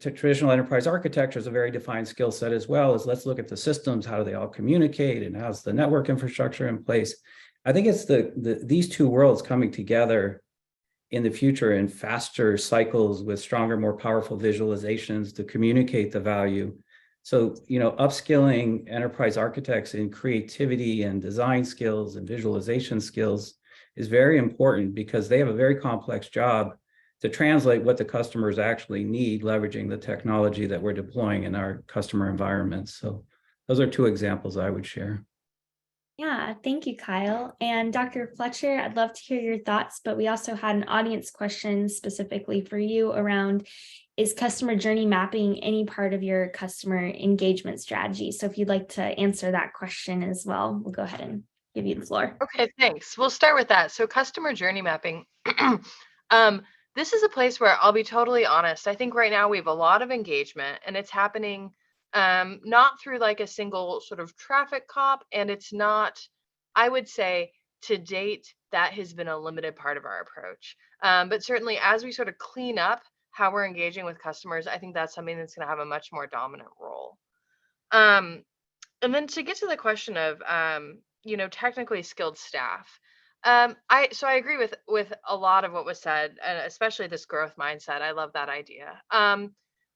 traditional enterprise architecture is a very defined skill set as well. As let's look at the systems, how do they all communicate, and how's the network infrastructure in place? I think it's these two worlds coming together in the future in faster cycles with stronger, more powerful visualizations to communicate the value. So, upskilling enterprise architects in creativity and design skills and visualization skills is very important, because they have a very complex job to translate what the customers actually need, leveraging the technology that we're deploying in our customer environments. So those are two examples I would share. Yeah, thank you, Kyle. And Dr. Fletcher, I'd love to hear your thoughts, but we also had an audience question specifically for you around, is customer journey mapping any part of your customer engagement strategy? So if you'd like to answer that question as well, we'll go ahead and give you the floor. Okay, thanks. We'll start with that. So customer journey mapping. This is a place where I'll be totally honest. I think right now we have a lot of engagement, and it's happening not through like a single sort of traffic cop. And it's not, I would say to date, that has been a limited part of our approach. But certainly as we sort of clean up how we're engaging with customers, I think that's something that's going to have a much more dominant role. And then to get to the question of, technically skilled staff. I agree with a lot of what was said, and especially this growth mindset. I love that idea.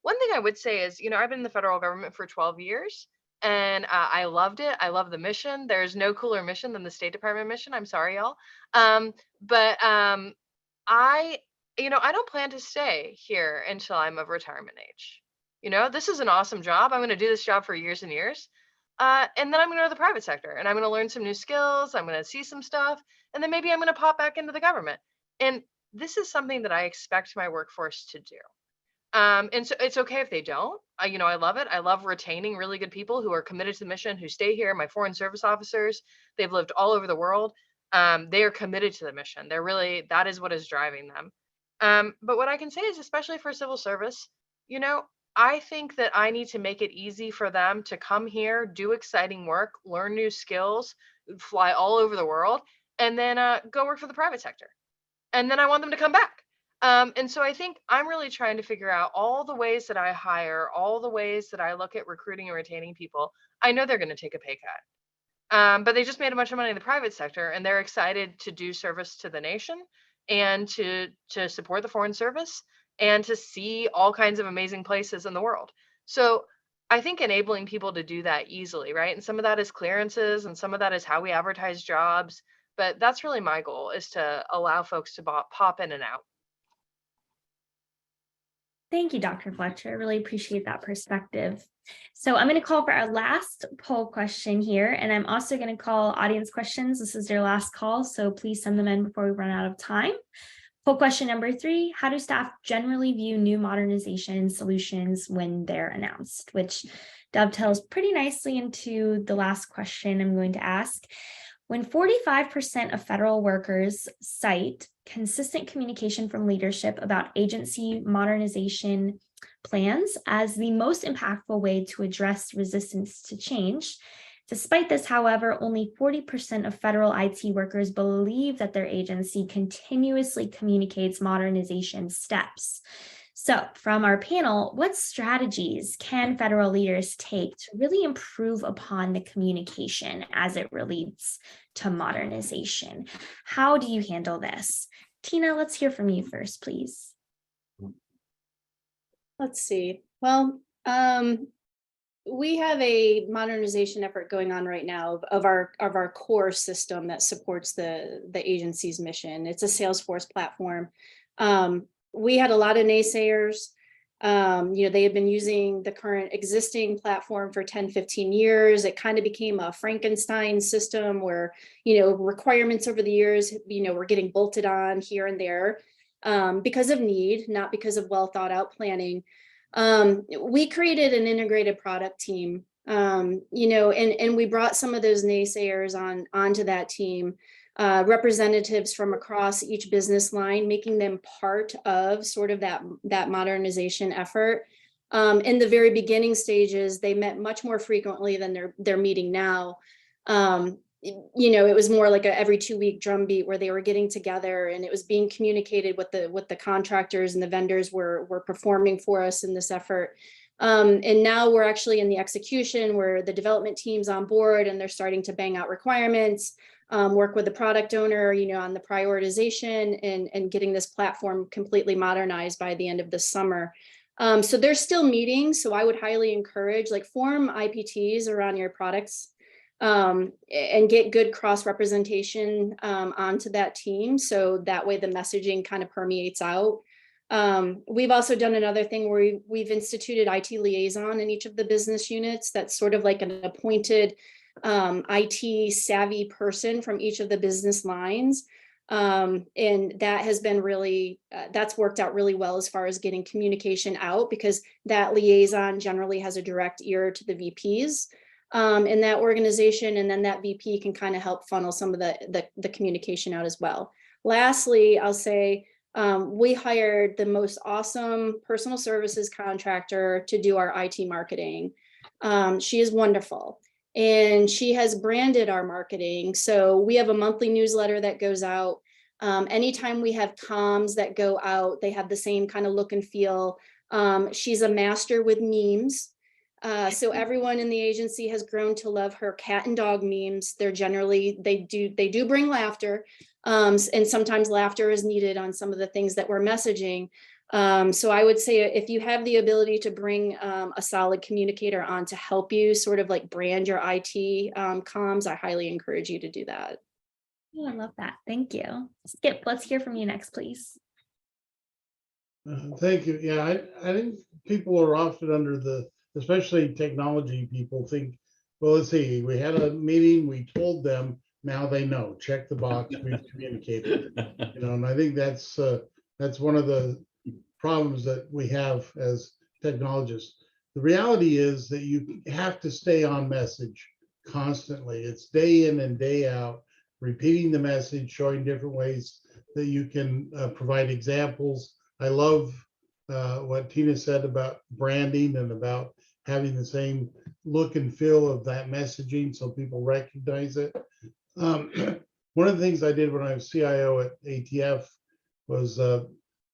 One thing I would say is, I've been in the federal government for 12 years, and I loved it. I love the mission. There's no cooler mission than the State Department mission. I'm sorry, y'all. But I don't plan to stay here until I'm of retirement age. This is an awesome job. I'm going to do this job for years and years. And then I'm going to go to the private sector, and I'm going to learn some new skills. I'm going to see some stuff, and then maybe I'm going to pop back into the government. And this is something that I expect my workforce to do. And so it's okay if they don't. I love it. I love retaining really good people who are committed to the mission, who stay here. My foreign service officers, they've lived all over the world. They are committed to the mission. That is what is driving them. But what I can say is, especially for civil service, I think that I need to make it easy for them to come here, do exciting work, learn new skills, fly all over the world, and then go work for the private sector. And then I want them to come back. And so I think I'm really trying to figure out all the ways that I hire, all the ways that I look at recruiting and retaining people. I know they're going to take a pay cut, but they just made a bunch of money in the private sector, and they're excited to do service to the nation and to support the foreign service and to see all kinds of amazing places in the world. So I think enabling people to do that easily, right? And some of that is clearances, and some of that is how we advertise jobs. But that's really my goal, is to allow folks to pop in and out. Thank you, Dr. Fletcher. I really appreciate that perspective. So I'm going to call for our last poll question here, and I'm also going to call audience questions. This is your last call, so please send them in before we run out of time. Poll question number 3, how do staff generally view new modernization solutions when they're announced? Which dovetails pretty nicely into the last question I'm going to ask. When 45% of federal workers cite consistent communication from leadership about agency modernization plans as the most impactful way to address resistance to change, despite this, however, only 40% of federal IT workers believe that their agency continuously communicates modernization steps. So from our panel, what strategies can federal leaders take to really improve upon the communication as it relates to modernization? How do you handle this? Tina, let's hear from you first, please. Let's see. Well, we have a modernization effort going on right now of our core system that supports the agency's mission. It's a Salesforce platform. We had a lot of naysayers. They had been using the current existing platform for 10, 15 years. It kind of became a Frankenstein system where, requirements over the years, were getting bolted on here and there because of need, not because of well thought out planning. We created an integrated product team, and we brought some of those naysayers onto that team. Representatives from across each business line, making them part of sort of that modernization effort. In the very beginning stages, they met much more frequently than they're meeting now. It was more like a every 2-week drumbeat where they were getting together and it was being communicated what the contractors and the vendors were performing for us in this effort. And now we're actually in the execution where the development team's on board and they're starting to bang out requirements. Work with the product owner, on the prioritization and getting this platform completely modernized by the end of the summer. So there's still meetings. So I would highly encourage form IPTs around your products and get good cross representation onto that team. So that way the messaging kind of permeates out. We've also done another thing where we've instituted IT liaison in each of the business units. That's sort of like an appointed IT savvy person from each of the business lines. And that has been really, that's worked out really well as far as getting communication out because that liaison generally has a direct ear to the VPs in that organization. And then that VP can kind of help funnel some of the communication out as well. Lastly, I'll say we hired the most awesome personal services contractor to do our IT marketing. She is wonderful. And she has branded our marketing. So we have a monthly newsletter that goes out. Anytime we have comms that go out, they have the same kind of look and feel. She's a master with memes. So everyone in the agency has grown to love her cat and dog memes. They're generally, they do bring laughter. And sometimes laughter is needed on some of the things that we're messaging. So I would say if you have the ability to bring a solid communicator on to help you sort of brand your IT comms, I highly encourage you to do that. Oh, I love that. Thank you. Skip, let's hear from you next, please. Thank you. Yeah, I think people are often under especially technology people think, well, let's see, we had a meeting, we told them, now they know, check the box, we've communicated. And I think that's one of the problems that we have as technologists. The reality is that you have to stay on message constantly. It's day in and day out, repeating the message, showing different ways that you can provide examples. I love what Tina said about branding and about having the same look and feel of that messaging so people recognize it. One of the things I did when I was CIO at ATF was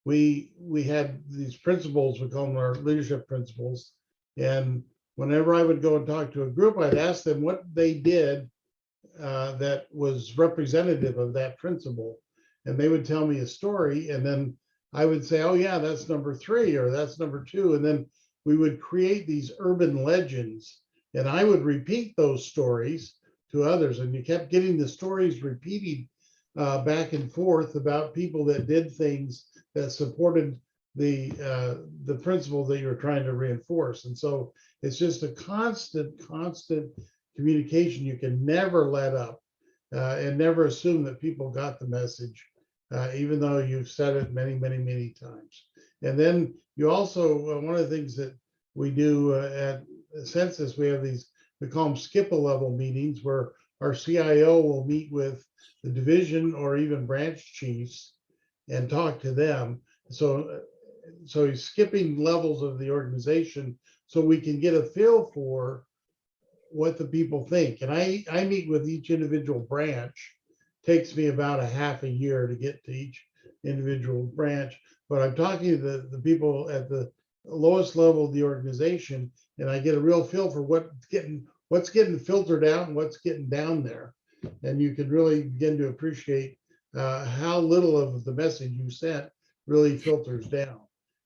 we had these principles, we call them our leadership principles. And whenever I would go and talk to a group, I'd ask them what they did that was representative of that principle. And they would tell me a story. And then I would say, oh yeah, that's number 3 or that's number 2. And then we would create these urban legends. And I would repeat those stories to others. And you kept getting the stories repeated back and forth about people that did things that supported the principle that you're trying to reinforce. And so it's just a constant communication. You can never let up and never assume that people got the message, even though you've said it many times. And then you also, one of the things that we do at Census, we have these, we call them skipper level meetings, where our CIO will meet with the division or even branch chiefs and talk to them. So he's skipping levels of the organization so we can get a feel for what the people think. And I meet with each individual branch. Takes me about a half a year to get to each individual branch, but I'm talking to the people at the lowest level of the organization, and I get a real feel for what's getting filtered out and what's getting down there. And you can really begin to appreciate how little of the message you sent really filters down.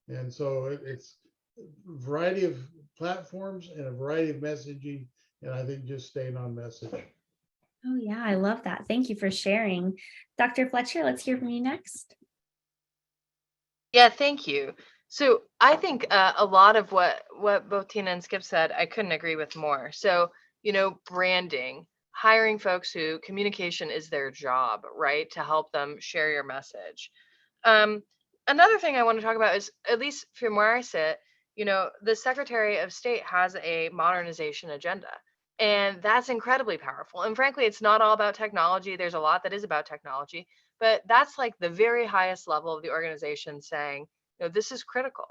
And so it's a variety of platforms and a variety of messaging, and I think just staying on message. Oh yeah, I love that. Thank you for sharing. Dr. Fletcher, let's hear from you next. Yeah, thank you. So I think a lot of what both Tina and Skip said, I couldn't agree with more. So, branding, hiring folks who communication is their job, right? To help them share your message. Another thing I want to talk about is, at least from where I sit, the Secretary of State has a modernization agenda. And that's incredibly powerful. And frankly, it's not all about technology. There's a lot that is about technology, but that's like the very highest level of the organization saying, this is critical.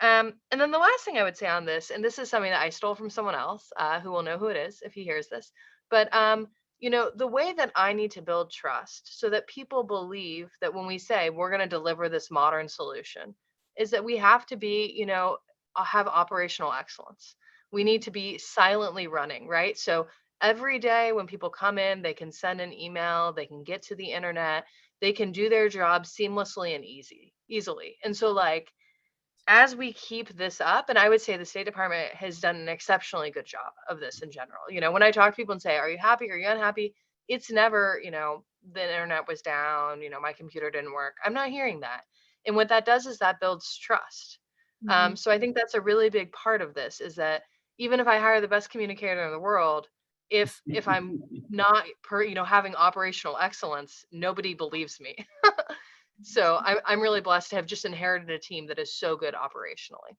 And then the last thing I would say on this, and this is something that I stole from someone else who will know who it is if he hears this, but the way that I need to build trust so that people believe that when we say we're going to deliver this modern solution, is that we have to be, have operational excellence. We need to be silently running, right? So every day when people come in, they can send an email, they can get to the internet, they can do their job seamlessly and easily. And so as we keep this up, and I would say the State Department has done an exceptionally good job of this in general. When I talk to people and say, are you happy? Are you unhappy? It's never, the internet was down, my computer didn't work. I'm not hearing that. And what that does is that builds trust. So I think that's a really big part of this, is that even if I hire the best communicator in the world, if I'm not having operational excellence, nobody believes me. So I'm really blessed to have just inherited a team that is so good operationally.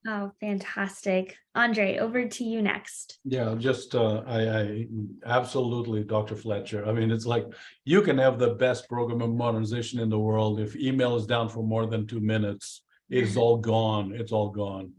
Oh, fantastic. Andre, over to you next. Yeah, just I absolutely, Dr. Fletcher. I mean, it's like you can have the best program of modernization in the world. If email is down for more than 2 minutes, it's all gone. It's all gone.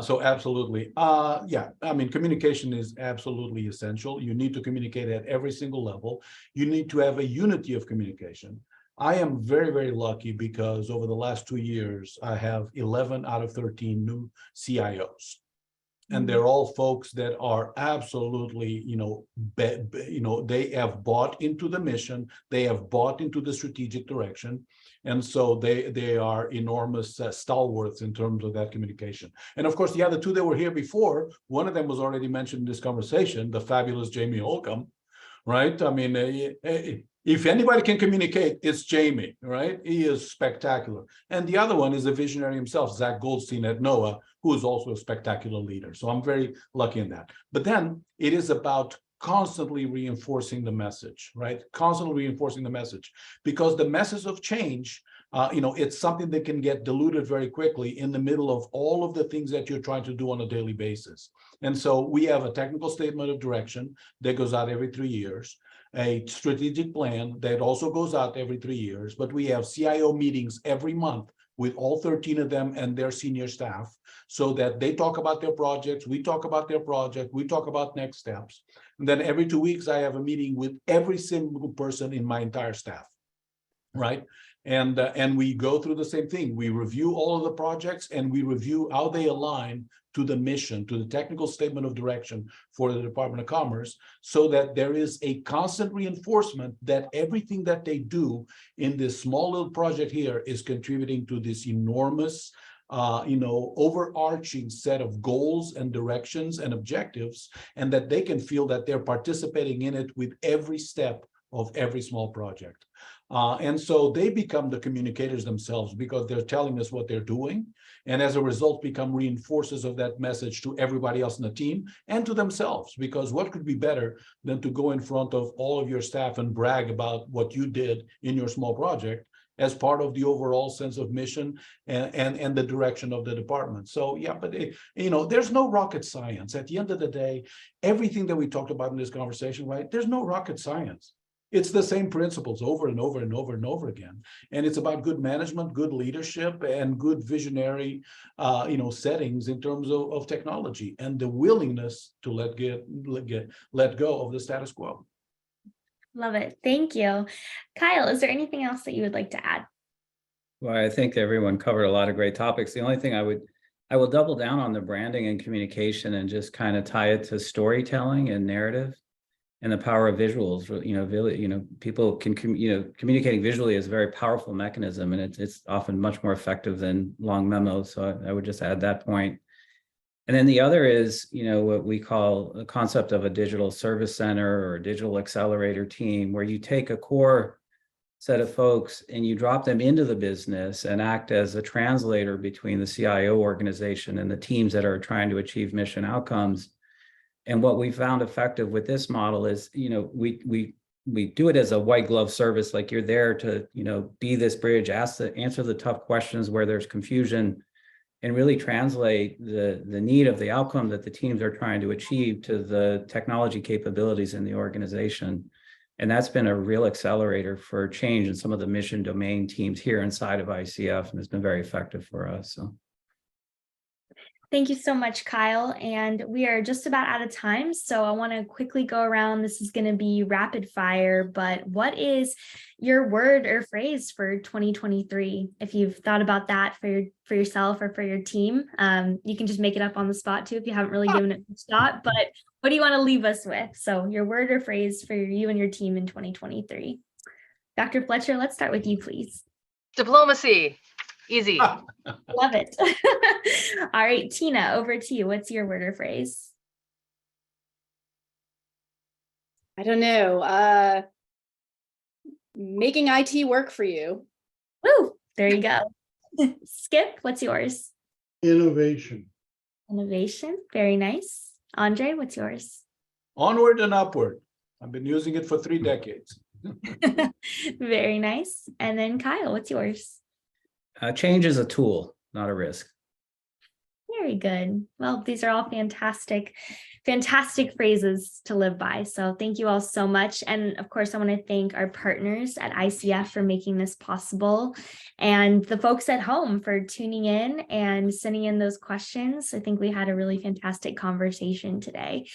So absolutely. Yeah, I mean, communication is absolutely essential. You need to communicate at every single level. You need to have a unity of communication. I am very lucky because over the last 2 years, I have 11 out of 13 new CIOs. And they're all folks that are absolutely, they have bought into the mission, they have bought into the strategic direction. And so they are enormous stalwarts in terms of that communication. And of course, the other two that were here before, one of them was already mentioned in this conversation, the fabulous Jamie Holcomb, right? I mean, if anybody can communicate, it's Jamie, right? He is spectacular. And the other one is a visionary himself, Zach Goldstein at NOAA, who is also a spectacular leader. So I'm very lucky in that. But then it is about constantly reinforcing the message, right? Constantly reinforcing the message, because the message of change, it's something that can get diluted very quickly in the middle of all of the things that you're trying to do on a daily basis. And so we have a technical statement of direction that goes out every 3 years, a strategic plan that also goes out every 3 years, but we have CIO meetings every month with all 13 of them and their senior staff, so that they talk about their projects, we talk about their project, we talk about next steps. And then every 2 weeks, I have a meeting with every single person in my entire staff, right? And we go through the same thing. We review all of the projects and we review how they align to the mission, to the technical statement of direction for the Department of Commerce, so that there is a constant reinforcement that everything that they do in this small little project here is contributing to this enormous, overarching set of goals and directions and objectives, and that they can feel that they're participating in it with every step of every small project. And so they become the communicators themselves because they're telling us what they're doing. And as a result, become reinforcers of that message to everybody else in the team and to themselves. Because what could be better than to go in front of all of your staff and brag about what you did in your small project as part of the overall sense of mission and the direction of the department. So yeah, but there's no rocket science. At the end of the day, everything that we talked about in this conversation, right? There's no rocket science. It's the same principles over and over and over and over again. And it's about good management, good leadership, and good visionary, settings in terms of technology and the willingness to let go of the status quo. Love it. Thank you. Kyle, is there anything else that you would like to add? Well, I think everyone covered a lot of great topics. The only thing I will double down on the branding and communication and just kind of tie it to storytelling and narrative and the power of visuals. People can, communicating visually is a very powerful mechanism, and it's often much more effective than long memos. So I would just add that point. And then the other is, what we call the concept of a digital service center or a digital accelerator team, where you take a core set of folks and you drop them into the business and act as a translator between the CIO organization and the teams that are trying to achieve mission outcomes. And what we found effective with this model is, we do it as a white glove service, like you're there to, be this bridge, answer the tough questions where there's confusion, and really translate the need of the outcome that the teams are trying to achieve to the technology capabilities in the organization. And that's been a real accelerator for change in some of the mission domain teams here inside of ICF, and it's been very effective for us. So. Thank you so much, Kyle. And we are just about out of time. So I want to quickly go around. This is going to be rapid fire, but what is your word or phrase for 2023? If you've thought about that for yourself or for your team, you can just make it up on the spot too if you haven't really given it a thought. But what do you want to leave us with? So your word or phrase for you and your team in 2023. Dr. Fletcher, let's start with you, please. Diplomacy. Easy. Love it. All right, Tina, over to you. What's your word or phrase? I don't know. Making IT work for you. Woo, there you go. Skip, what's yours? Innovation. Innovation, very nice. Andre, what's yours? Onward and upward. I've been using it for 3 decades. Very nice. And then Kyle, what's yours? Change is a tool, not a risk. Very good. Well, these are all fantastic phrases to live by. So thank you all so much. And of course, I want to thank our partners at ICF for making this possible, and the folks at home for tuning in and sending in those questions. I think we had a really fantastic conversation today.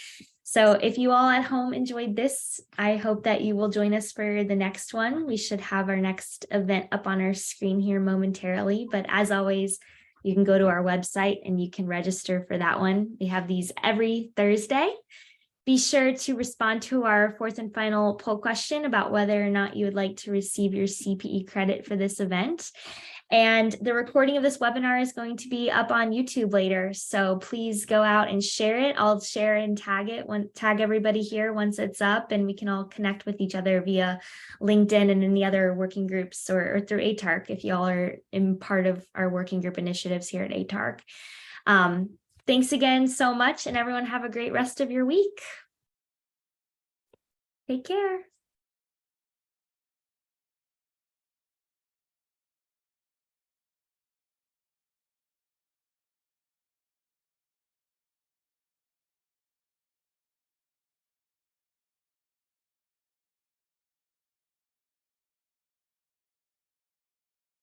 So if you all at home enjoyed this, I hope that you will join us for the next one. We should have our next event up on our screen here momentarily. But as always, you can go to our website and you can register for that one. We have these every Thursday. Be sure to respond to our 4th and final poll question about whether or not you would like to receive your CPE credit for this event. And the recording of this webinar is going to be up on YouTube later. So please go out and share it. I'll share and tag everybody here once it's up, and we can all connect with each other via LinkedIn and in the other working groups or through ATARC if y'all are in part of our working group initiatives here at ATARC. Thanks again so much, and everyone have a great rest of your week. Take care.